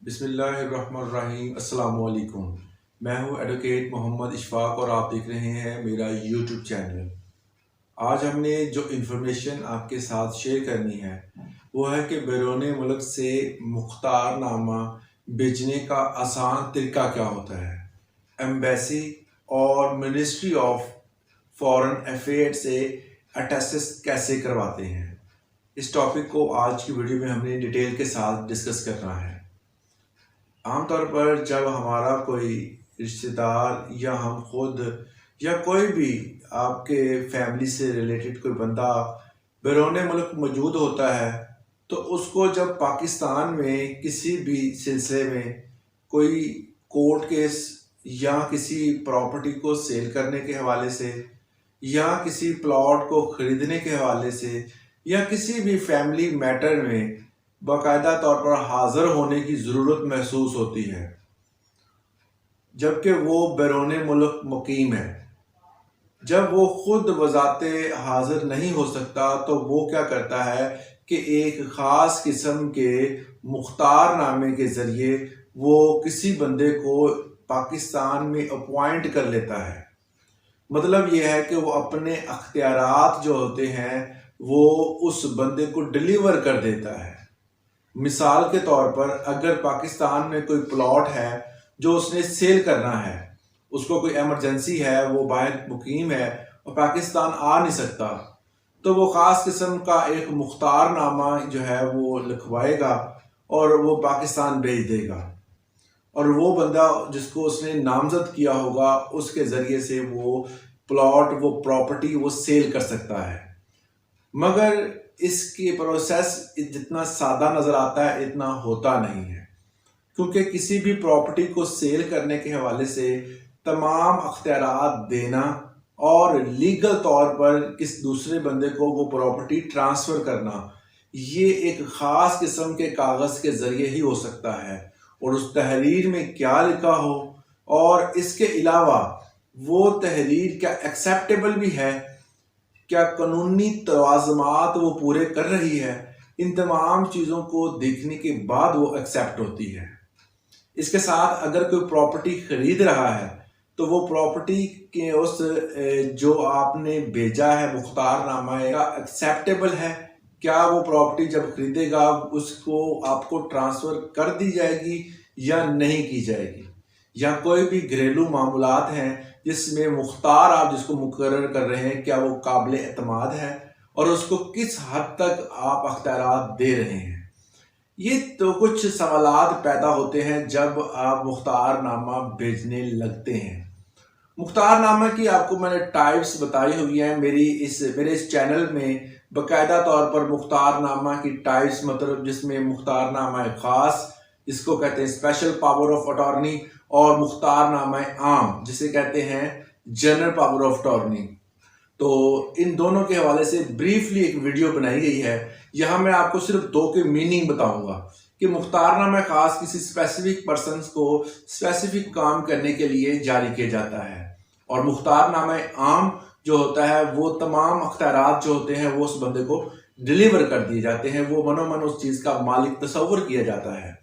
बिस्मिल्लाहिर्रहमानिर्रहीम अस्सलाम वालेकुम। मैं हूं एडवोकेट मोहम्मद इशफाक और आप देख रहे हैं मेरा यूट्यूब चैनल। आज हमने जो इन्फॉर्मेशन आपके साथ शेयर करनी है वो है कि बैरून मुल्क से मुख्तारनामा भेजने का आसान तरीका क्या होता है। एम्बेसी और मिनिस्ट्री ऑफ फॉरेन अफेयर से अटेस्टेड कैसे करवाते हैं। इस टॉपिक को आज की वीडियो में हमने डिटेल के साथ डिस्कस करना है। आमतौर पर जब हमारा कोई रिश्तेदार या हम खुद या कोई भी आपके फैमिली से रिलेटेड कोई बंदा बैरून मुल्क मौजूद होता है तो उसको जब पाकिस्तान में किसी भी सिलसिले में कोई कोर्ट केस या किसी प्रॉपर्टी को सेल करने के हवाले से या किसी प्लॉट को ख़रीदने के हवाले से या किसी भी फैमिली मैटर में बाकायदा तौर पर हाज़िर होने की ज़रूरत महसूस होती है, जबकि वो बैरून मुल्क मुकीम है। जब वो खुद वज़ाते हाज़िर नहीं हो सकता तो वो क्या करता है कि एक ख़ास किस्म के मुख्तारनामे के ज़रिए वो किसी बंदे को पाकिस्तान में अपॉइंट कर लेता है। मतलब ये है कि वो अपने अख्तियारात जो होते हैं वो उस बंदे को डिलीवर कर देता है। मिसाल के तौर पर अगर पाकिस्तान में कोई प्लॉट है जो उसने सेल करना है, उसको कोई एमरजेंसी है, वो बाहर मुकीम है और पाकिस्तान आ नहीं सकता, तो वो ख़ास किस्म का एक मुख्तारनामा जो है वो लिखवाएगा और वो पाकिस्तान भेज देगा और वो बंदा जिसको उसने नामजद किया होगा उसके ज़रिए से वो प्लॉट वो प्रॉपर्टी वो सेल कर सकता है। मगर इसकी प्रोसेस जितना सादा नज़र आता है इतना होता नहीं है, क्योंकि किसी भी प्रॉपर्टी को सेल करने के हवाले से तमाम अख्तियारात देना और लीगल तौर पर किस दूसरे बंदे को वो प्रॉपर्टी ट्रांसफ़र करना, ये एक ख़ास किस्म के कागज़ के ज़रिए ही हो सकता है और उस तहरीर में क्या लिखा हो और इसके अलावा वो तहरीर क्या एक्सेप्टेबल भी है, क्या कानूनी तवाज़ुमात वो पूरे कर रही है, इन तमाम चीज़ों को देखने के बाद वो एक्सेप्ट होती है। इसके साथ अगर कोई प्रॉपर्टी ख़रीद रहा है तो वो प्रॉपर्टी के उस जो आपने भेजा है मुख्तारनामा का एक्सेप्टेबल है, क्या वो प्रॉपर्टी जब ख़रीदेगा उसको आपको ट्रांसफ़र कर दी जाएगी या नहीं की जाएगी, या कोई भी घरेलू मामलात हैं जिसमें मुख्तार आप जिसको मुकर्रर कर रहे हैं क्या वो काबिल एतमाद है और उसको किस हद तक आप अख्तियारात दे रहे हैं। ये तो कुछ सवालात पैदा होते हैं जब आप मुख्तारनामा भेजने लगते हैं। मुख्तारनामा की आपको मैंने टाइप्स बताई हुई हैं मेरे इस चैनल में। बाकायदा तौर पर मुख्तारनामा की टाइप्स मतलब जिसमें मुख्तारनामा ख़ास जिसको कहते हैं स्पेशल पावर ऑफ अटॉर्नी और मुख्तारनामा आम जिसे कहते हैं जनरल पावर ऑफ अटॉर्नी, तो इन दोनों के हवाले से ब्रीफली एक वीडियो बनाई गई है। यहाँ मैं आपको सिर्फ दो के मीनिंग बताऊंगा कि मुख्तारनामा खास किसी स्पेसिफिक पर्सन को स्पेसिफिक काम करने के लिए जारी किया जाता है और मुख्तारनामा आम जो होता है वो तमाम अख्तियारात जो होते हैं वो उस बंदे को डिलीवर कर दिए जाते हैं, वो मनोमन उस चीज़ का मालिक तस्वर किया जाता है।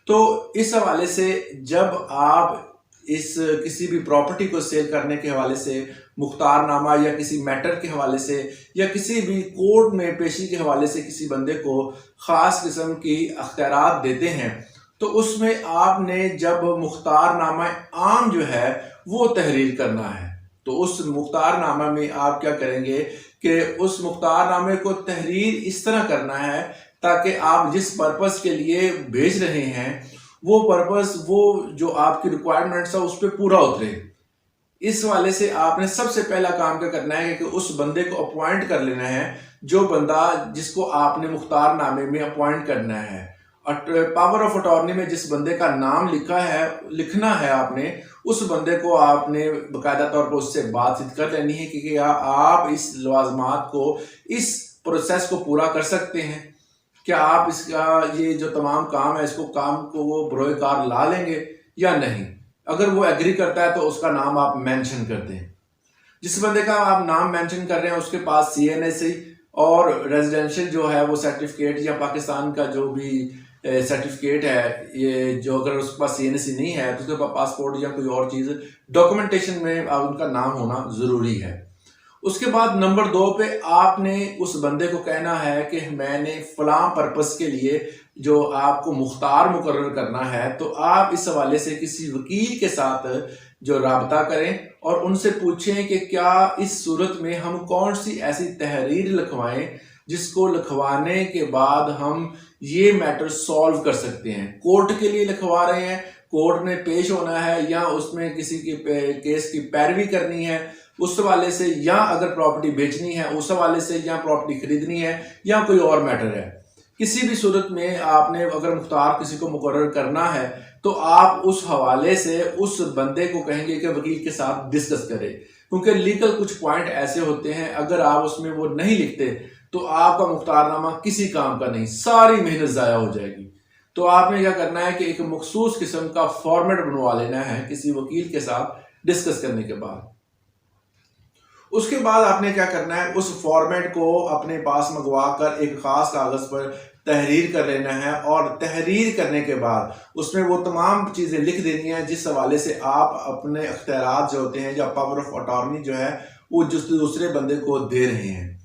तो इस हवाले से जब आप इस किसी भी प्रॉपर्टी को सेल करने के हवाले से मुख्तारनामा या किसी मैटर के हवाले से या किसी भी कोर्ट में पेशी के हवाले से किसी बंदे को ख़ास किस्म की अख्तियारात देते हैं तो उसमें आपने जब मुख्तारनामा आम जो है वो तहरीर करना है, तो उस मुख्तारनामा में आप क्या करेंगे कि उस मुख्तारनामे को तहरीर इस तरह करना है ताकि आप जिस पर्पस के लिए भेज रहे हैं वो पर्पस वो जो आपकी रिक्वायरमेंट्स है उस पर पूरा उतरे। इस वाले से आपने सबसे पहला काम क्या करना है कि उस बंदे को अपॉइंट कर लेना है जो बंदा जिसको आपने मुख्तारनामे में अपॉइंट करना है। पावर ऑफ अटॉर्नी में जिस बंदे का नाम लिखना है आपने उस बंदे को आपने बाकायदा तौर पर उससे बातचीत कर लेनी है कि आप इस लवाजमात को इस प्रोसेस को पूरा कर सकते हैं, क्या आप इसका ये जो तमाम काम है इसको काम को वो बरोए कार ला लेंगे या नहीं। अगर वो एग्री करता है तो उसका नाम आप मेंशन कर दें। जिस बंदे का आप नाम मेंशन कर रहे हैं उसके पास CNSE और रेजिडेंशियल जो है वो सर्टिफिकेट या पाकिस्तान का जो भी सर्टिफिकेट है, ये जो अगर उसके पास CNSE नहीं है तो उसके पास पासपोर्ट या कोई और चीज़ डॉक्यूमेंटेशन में उनका नाम होना ज़रूरी है। उसके बाद नंबर 2 पे आपने उस बंदे को कहना है कि मैंने फलां पर्पस के लिए जो आपको मुख्तार मुकर्रर करना है, तो आप इस हवाले से किसी वकील के साथ जो राबता करें और उनसे पूछें कि क्या इस सूरत में हम कौन सी ऐसी तहरीर लिखवाएं जिसको लिखवाने के बाद हम ये मैटर सॉल्व कर सकते हैं। कोर्ट के लिए लिखवा रहे हैं, कोर्ट में पेश होना है या उसमें किसी की केस की पैरवी करनी है उस हवाले से, या अगर प्रॉपर्टी बेचनी है उस हवाले से, या प्रॉपर्टी खरीदनी है या कोई और मैटर है, किसी भी सूरत में आपने अगर मुख्तार किसी को मुकर्रर करना है तो आप उस हवाले से उस बंदे को कहेंगे कि वकील के साथ डिस्कस करें, क्योंकि लीगल कुछ पॉइंट ऐसे होते हैं अगर आप उसमें वो नहीं लिखते तो आपका मुख्तारनामा किसी काम का नहीं, सारी मेहनत ज़ाया हो जाएगी। तो आपने क्या करना है कि एक मखसूस किस्म का फॉर्मेट बनवा लेना है किसी वकील के साथ डिस्कस करने के बाद। उसके बाद आपने क्या करना है, उस फॉर्मेट को अपने पास मंगवा कर एक ख़ास कागज़ पर तहरीर कर लेना है और तहरीर करने के बाद उसमें वो तमाम चीज़ें लिख देनी है जिस हवाले से आप अपने अख्तियारात जो होते हैं या पावर ऑफ अटॉर्नी जो है वो जिस दूसरे बंदे को दे रहे हैं,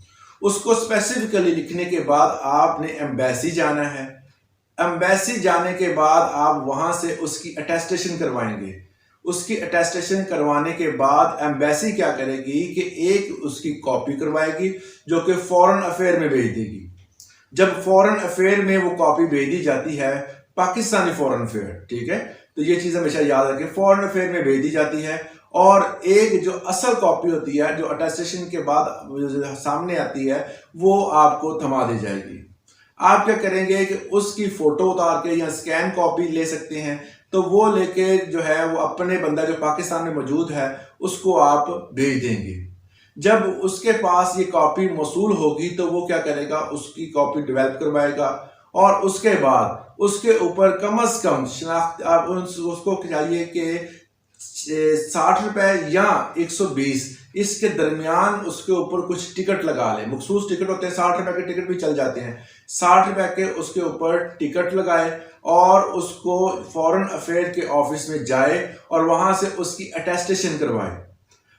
उसको स्पेसिफिकली लिखने के बाद आपने एम्बेसी जाना है। एम्बेसी जाने के बाद आप वहाँ से उसकी अटेस्टेशन करवाएंगे। उसकी अटेस्टेशन करवाने के बाद एम्बेसी क्या करेगी कि एक उसकी कॉपी करवाएगी जो कि फॉरेन अफेयर में भेज देगी। जब फॉरेन अफेयर में वो कॉपी भेज दी जाती है, पाकिस्तानी फॉरेन अफेयर, ठीक है, तो ये चीज़ हमेशा याद रखें, फॉरेन अफेयर में भेज दी जाती है और एक जो असल कॉपी होती है जो अटेस्टेशन के बाद सामने आती है वो आपको थमा दी जाएगी। आप क्या करेंगे कि उसकी फोटो उतार के या स्कैन कॉपी ले सकते हैं, तो वो लेके जो है वो अपने बंदा जो पाकिस्तान में मौजूद है उसको आप भेज देंगे। जब उसके पास ये कॉपी मौसूल होगी तो वो क्या करेगा, उसकी कॉपी डेवलप करवाएगा और उसके बाद उसके ऊपर कम से कम शनाख्त आप उसको चाहिए कि 60 रुपए या 120 इसके दरमियान उसके ऊपर कुछ टिकट लगा ले। मखसूस टिकट होते हैं, 60 रुपए के टिकट भी चल जाते हैं, 60 रुपए के उसके ऊपर टिकट लगाए और उसको फॉरेन अफेयर के ऑफिस में जाए और वहां से उसकी अटेस्टेशन करवाए।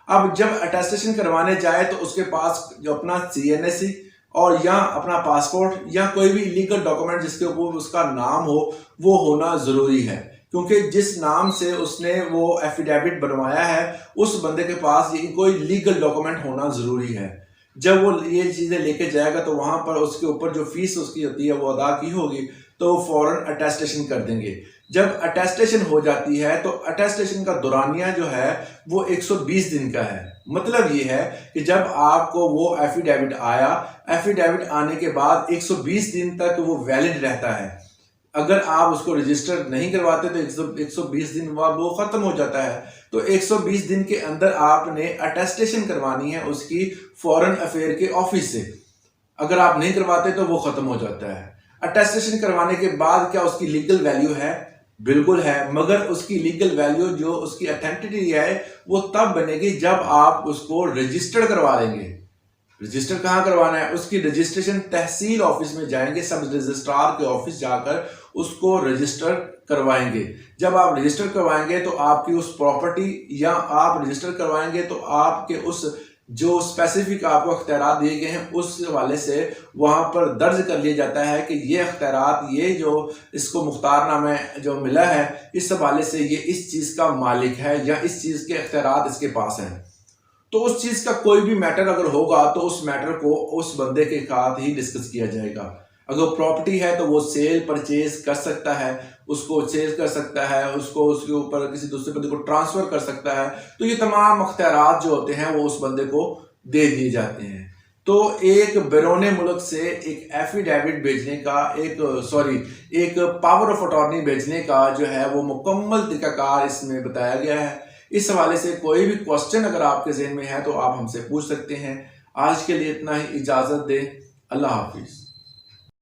अब जब अटेस्टेशन करवाने जाए तो उसके पास जो अपना CNSE और या अपना पासपोर्ट या कोई भी लीगल डॉक्यूमेंट जिसके ऊपर उसका नाम हो वो होना ज़रूरी है, क्योंकि जिस नाम से उसने वो एफिडेविट बनवाया है उस बंदे के पास ये कोई लीगल डॉक्यूमेंट होना ज़रूरी है। जब वो ये चीज़ें लेके जाएगा तो वहाँ पर उसके ऊपर जो फीस उसकी होती है वो अदा की होगी तो फौरन अटेस्टेशन कर देंगे। जब अटेस्टेशन हो जाती है तो अटेस्टेशन का दौरानिया जो है वो 120 दिन का है। मतलब ये है कि जब आपको वो एफिडेविट आया, एफिडेविट आने के बाद 120 दिन तक वो वैलिड रहता है। अगर आप उसको रजिस्टर नहीं करवाते तो 120 दिन बाद वो ख़त्म हो जाता है। तो 120 दिन के अंदर आपने अटेस्टेशन करवानी है उसकी फॉरेन अफेयर के ऑफिस से। अगर आप नहीं करवाते तो वो ख़त्म हो जाता है। अटेस्टेशन करवाने के बाद क्या उसकी लीगल वैल्यू है? बिल्कुल है, मगर उसकी लीगल वैल्यू जो उसकी अथेंटिटी है वो तब बनेगी जब आप उसको रजिस्टर करवा लेंगे। रजिस्टर कहाँ करवाना है? उसकी रजिस्ट्रेशन तहसील ऑफिस में जाएंगे, सब रजिस्ट्रार के ऑफिस जाकर उसको रजिस्टर करवाएंगे। जब आप रजिस्टर करवाएंगे तो आपकी उस प्रॉपर्टी या आप रजिस्टर करवाएंगे तो आपके उस जो स्पेसिफिक आपको अख्तियारात दिए गए हैं उस हवाले से वहाँ पर दर्ज कर लिया जाता है कि ये अख्तियारात, ये जो इसको मुख्तारनामा जो मिला है इस हवाले से ये इस चीज़ का मालिक है या इस चीज़ के अख्तियारात इसके पास हैं। तो उस चीज़ का कोई भी मैटर अगर होगा तो उस मैटर को उस बंदे के साथ ही डिस्कस किया जाएगा। अगर प्रॉपर्टी है तो वो सेल परचेज कर सकता है, उसको सेल कर सकता है, उसको उसके ऊपर किसी दूसरे बंदे को ट्रांसफ़र कर सकता है। तो ये तमाम अख्तियारात जो होते हैं वो उस बंदे को दे दिए जाते हैं। तो एक बैरून मुल्क से एक एफिडेविट भेजने का एक पावर ऑफ अटॉर्नी भेजने का जो है वो मुकम्मल तरीक़ाकार इसमें बताया गया है। इस हवाले से कोई भी क्वेश्चन अगर आपके ज़हन में है तो आप हमसे पूछ सकते हैं। आज के लिए इतना ही, इजाज़त दें। अल्लाह हाफिज़।